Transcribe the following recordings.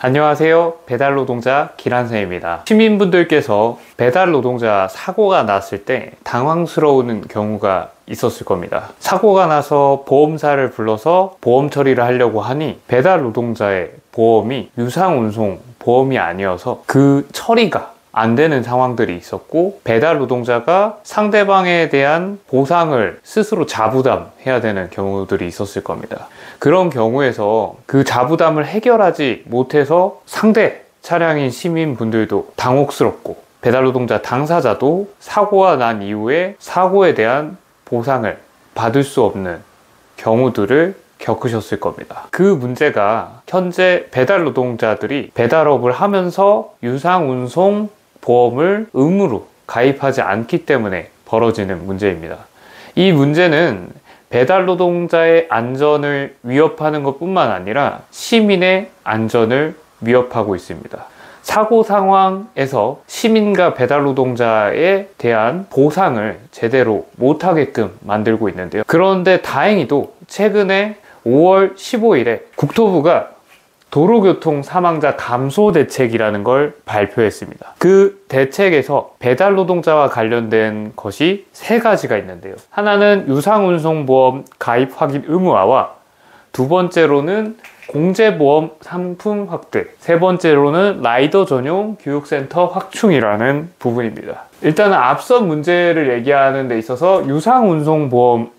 안녕하세요. 배달노동자 기란쌤입니다. 시민분들께서 배달노동자 사고가 났을 때 당황스러운 경우가 있었을 겁니다. 사고가 나서 보험사를 불러서 보험 처리를 하려고 하니 배달노동자의 보험이 유상운송 보험이 아니어서 그 처리가 안 되는 상황들이 있었고, 배달 노동자가 상대방에 대한 보상을 스스로 자부담해야 되는 경우들이 있었을 겁니다. 그런 경우에서 그 자부담을 해결하지 못해서 상대 차량인 시민분들도 당혹스럽고, 배달 노동자 당사자도 사고가 난 이후에 사고에 대한 보상을 받을 수 없는 경우들을 겪으셨을 겁니다. 그 문제가 현재 배달 노동자들이 배달업을 하면서 유상운송 보험을 의무로 가입하지 않기 때문에 벌어지는 문제입니다. 이 문제는 배달 노동자의 안전을 위협하는 것뿐만 아니라 시민의 안전을 위협하고 있습니다. 사고 상황에서 시민과 배달 노동자에 대한 보상을 제대로 못하게끔 만들고 있는데요. 그런데 다행히도 최근에 5월 15일에 국토부가 도로교통 사망자 감소 대책이라는 걸 발표했습니다. 그 대책에서 배달 노동자와 관련된 것이 3가지가 있는데요. 하나는 유상운송보험 가입 확인 의무화와, 두 번째로는 공제보험 상품 확대, 세 번째로는 라이더 전용 교육센터 확충이라는 부분입니다. 일단은 앞선 문제를 얘기하는 데 있어서 유상운송보험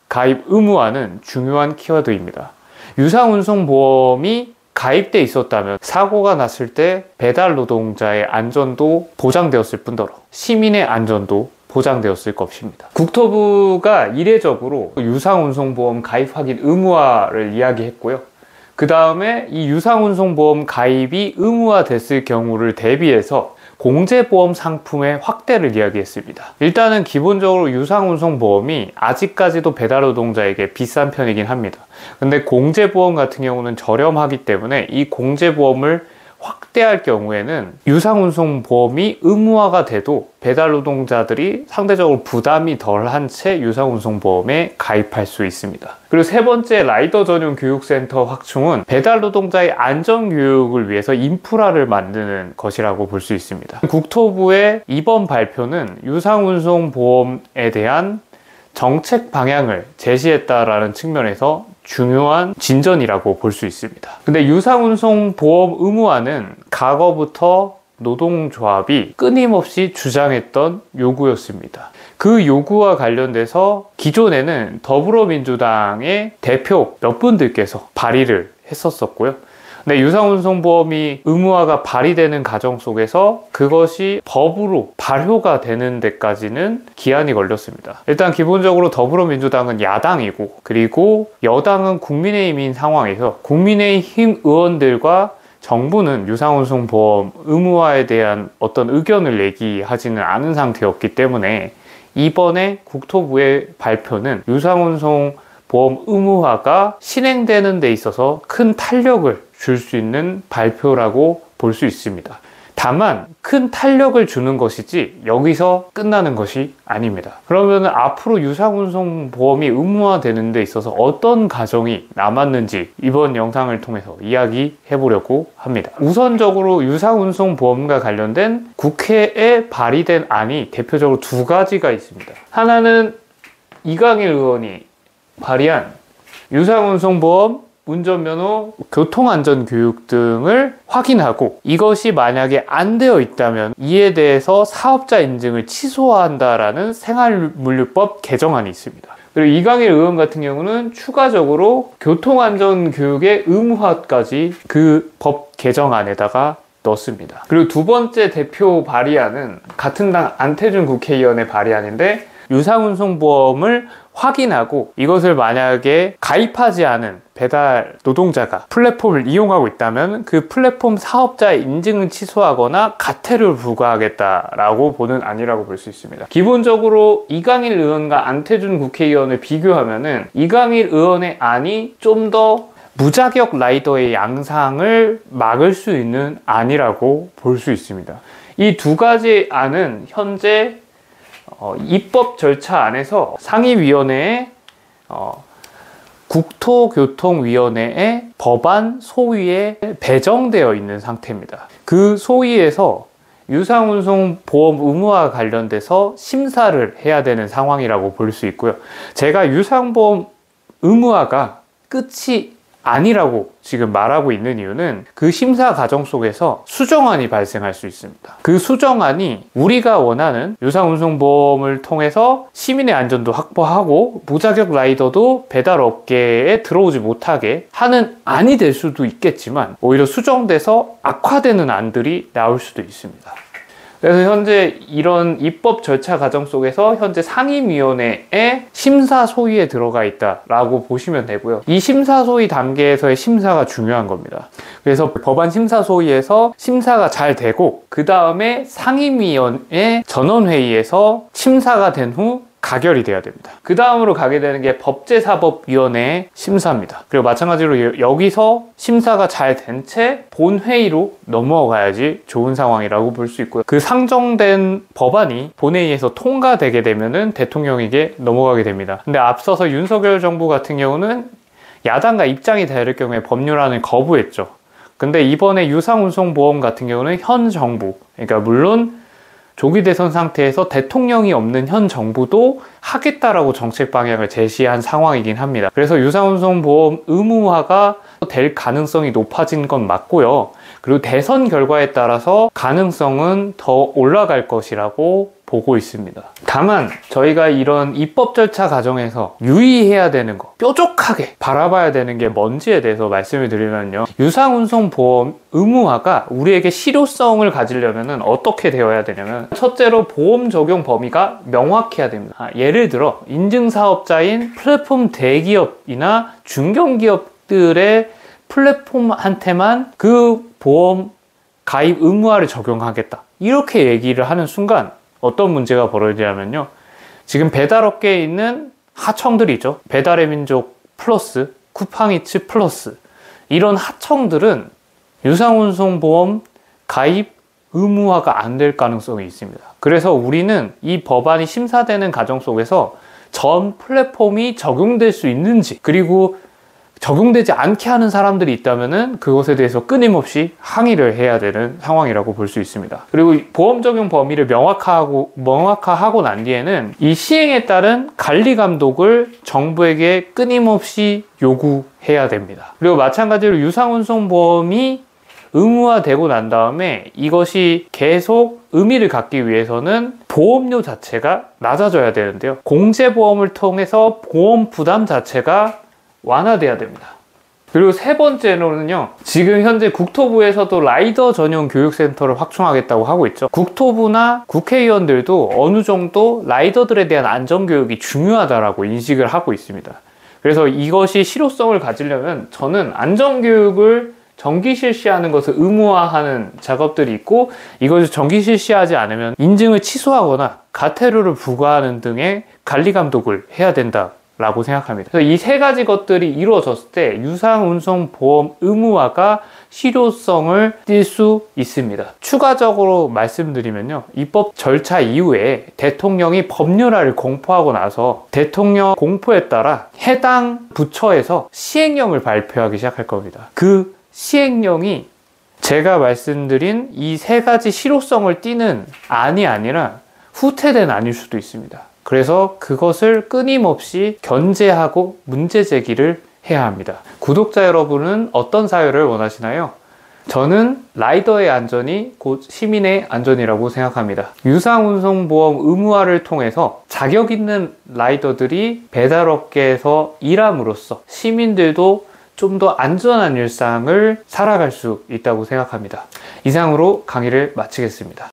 가입 의무화는 중요한 키워드입니다. 유상운송보험이 가입돼 있었다면 사고가 났을 때 배달 노동자의 안전도 보장되었을 뿐더러 시민의 안전도 보장되었을 것입니다. 국토부가 이례적으로 유상운송보험 가입 확인 의무화를 이야기했고요. 그 다음에 이 유상운송보험 가입이 의무화됐을 경우를 대비해서 공제보험 상품의 확대를 이야기했습니다. 일단은 기본적으로 유상운송보험이 아직까지도 배달 노동자에게 비싼 편이긴 합니다. 근데 공제보험 같은 경우는 저렴하기 때문에 이 공제보험을 확대할 경우에는 유상운송보험이 의무화가 돼도 배달 노동자들이 상대적으로 부담이 덜한 채 유상운송보험에 가입할 수 있습니다. 그리고 세 번째, 라이더 전용 교육센터 확충은 배달 노동자의 안전교육을 위해서 인프라를 만드는 것이라고 볼 수 있습니다. 국토부의 이번 발표는 유상운송보험에 대한 정책 방향을 제시했다라는 측면에서 중요한 진전이라고 볼 수 있습니다. 근데 유상운송 보험 의무화는 과거부터 노동조합이 끊임없이 주장했던 요구였습니다. 그 요구와 관련돼서 기존에는 더불어민주당의 대표 몇 분들께서 발의를 했었고요. 근데 유상운송보험이 의무화가 발의되는 과정 속에서 그것이 법으로 발효가 되는 데까지는 기한이 걸렸습니다. 일단 기본적으로 더불어민주당은 야당이고, 그리고 여당은 국민의힘인 상황에서 국민의힘 의원들과 정부는 유상운송보험 의무화에 대한 어떤 의견을 얘기하지는 않은 상태였기 때문에 이번에 국토부의 발표는 유상운송보험 의무화가 실행되는 데 있어서 큰 탄력을 줄 수 있는 발표라고 볼 수 있습니다. 다만 큰 탄력을 주는 것이지 여기서 끝나는 것이 아닙니다. 그러면 앞으로 유상운송보험이 의무화되는 데 있어서 어떤 과정이 남았는지 이번 영상을 통해서 이야기해 보려고 합니다. 우선적으로 유상운송보험과 관련된 국회에 발의된 안이 대표적으로 2가지가 있습니다. 하나는 이강일 의원이 발의한 유상운송보험 운전면허, 교통안전교육 등을 확인하고 이것이 만약에 안 되어 있다면 이에 대해서 사업자 인증을 취소한다라는 생활물류법 개정안이 있습니다. 그리고 이강일 의원 같은 경우는 추가적으로 교통안전교육의 의무화까지 그 법 개정안에다가 넣습니다. 그리고 두 번째 대표 발의안은 같은 당 안태준 국회의원의 발의안인데, 유상운송보험을 확인하고 이것을 만약에 가입하지 않은 배달 노동자가 플랫폼을 이용하고 있다면 그 플랫폼 사업자의 인증을 취소하거나 과태료를 부과하겠다라고 보는 안이라고 볼 수 있습니다. 기본적으로 이강일 의원과 안태준 국회의원을 비교하면은 이강일 의원의 안이 좀 더 무자격 라이더의 양상을 막을 수 있는 안이라고 볼 수 있습니다. 이 2가지 안은 현재 입법 절차 안에서 상임위원회에 국토교통위원회의 법안 소위에 배정되어 있는 상태입니다. 그 소위에서 유상운송보험 의무화 관련돼서 심사를 해야 되는 상황이라고 볼 수 있고요. 제가 유상보험 의무화가 끝이 아니라고 지금 말하고 있는 이유는 그 심사 과정 속에서 수정안이 발생할 수 있습니다. 그 수정안이 우리가 원하는 유상운송보험을 통해서 시민의 안전도 확보하고 무자격 라이더도 배달 업계에 들어오지 못하게 하는 안이 될 수도 있겠지만 오히려 수정돼서 악화되는 안들이 나올 수도 있습니다. 그래서 현재 이런 입법 절차 과정 속에서 현재 상임위원회의 심사 소위에 들어가 있다라고 보시면 되고요. 이 심사 소위 단계에서의 심사가 중요한 겁니다. 그래서 법안 심사 소위에서 심사가 잘 되고 그 다음에 상임위원회 전원회의에서 심사가 된 후 가결이 돼야 됩니다. 그 다음으로 가게 되는 게 법제사법위원회의 심사입니다. 그리고 마찬가지로 여기서 심사가 잘 된 채 본회의로 넘어가야지 좋은 상황이라고 볼 수 있고요. 그 상정된 법안이 본회의에서 통과되게 되면은 대통령에게 넘어가게 됩니다. 근데 앞서서 윤석열 정부 같은 경우는 야당과 입장이 다를 경우에 법률안을 거부했죠. 근데 이번에 유상운송보험 같은 경우는 현 정부, 그러니까 물론 조기 대선 상태에서 대통령이 없는 현 정부도 하겠다라고 정책 방향을 제시한 상황이긴 합니다. 그래서 유상운송보험 의무화가 될 가능성이 높아진 건 맞고요. 그리고 대선 결과에 따라서 가능성은 더 올라갈 것이라고 보고 있습니다. 다만 저희가 이런 입법 절차 과정에서 유의해야 되는 거, 뾰족하게 바라봐야 되는 게 뭔지에 대해서 말씀을 드리면요. 유상운송보험 의무화가 우리에게 실효성을 가지려면 어떻게 되어야 되냐면 첫째로 보험 적용 범위가 명확해야 됩니다. 예를 들어 인증사업자인 플랫폼 대기업이나 중견기업들의 플랫폼한테만 그 보험 가입 의무화를 적용하겠다. 이렇게 얘기를 하는 순간 어떤 문제가 벌어지냐면요. 지금 배달업계에 있는 하청들이 있죠. 배달의 민족 플러스, 쿠팡이츠 플러스 이런 하청들은 유상운송보험 가입 의무화가 안 될 가능성이 있습니다. 그래서 우리는 이 법안이 심사되는 과정 속에서 전 플랫폼이 적용될 수 있는지 그리고 적용되지 않게 하는 사람들이 있다면 그것에 대해서 끊임없이 항의를 해야 되는 상황이라고 볼 수 있습니다. 그리고 보험 적용 범위를 명확화하고 난 뒤에는 이 시행에 따른 관리 감독을 정부에게 끊임없이 요구해야 됩니다. 그리고 마찬가지로 유상운송보험이 의무화되고 난 다음에 이것이 계속 의미를 갖기 위해서는 보험료 자체가 낮아져야 되는데요. 공제보험을 통해서 보험 부담 자체가 완화돼야 됩니다. 그리고 세 번째로는요, 지금 현재 국토부에서도 라이더 전용 교육센터를 확충하겠다고 하고 있죠. 국토부나 국회의원들도 어느 정도 라이더들에 대한 안전교육이 중요하다라고 인식을 하고 있습니다. 그래서 이것이 실효성을 가지려면 저는 안전교육을 정기 실시하는 것을 의무화하는 작업들이 있고 이것을 정기 실시하지 않으면 인증을 취소하거나 과태료를 부과하는 등의 관리 감독을 해야 된다 라고 생각합니다. 그래서 이 세 가지 것들이 이루어졌을 때 유상운송보험 의무화가 실효성을 띌 수 있습니다. 추가적으로 말씀드리면요. 입법 절차 이후에 대통령이 법률안을 공포하고 나서 대통령 공포에 따라 해당 부처에서 시행령을 발표하기 시작할 겁니다. 그 시행령이 제가 말씀드린 이 세 가지 실효성을 띠는 안이 아니라 후퇴된 안일 수도 있습니다. 그래서 그것을 끊임없이 견제하고 문제 제기를 해야 합니다. 구독자 여러분은 어떤 사회를 원하시나요? 저는 라이더의 안전이 곧 시민의 안전이라고 생각합니다. 유상운송보험 의무화를 통해서 자격 있는 라이더들이 배달업계에서 일함으로써 시민들도 좀 더 안전한 일상을 살아갈 수 있다고 생각합니다. 이상으로 강의를 마치겠습니다.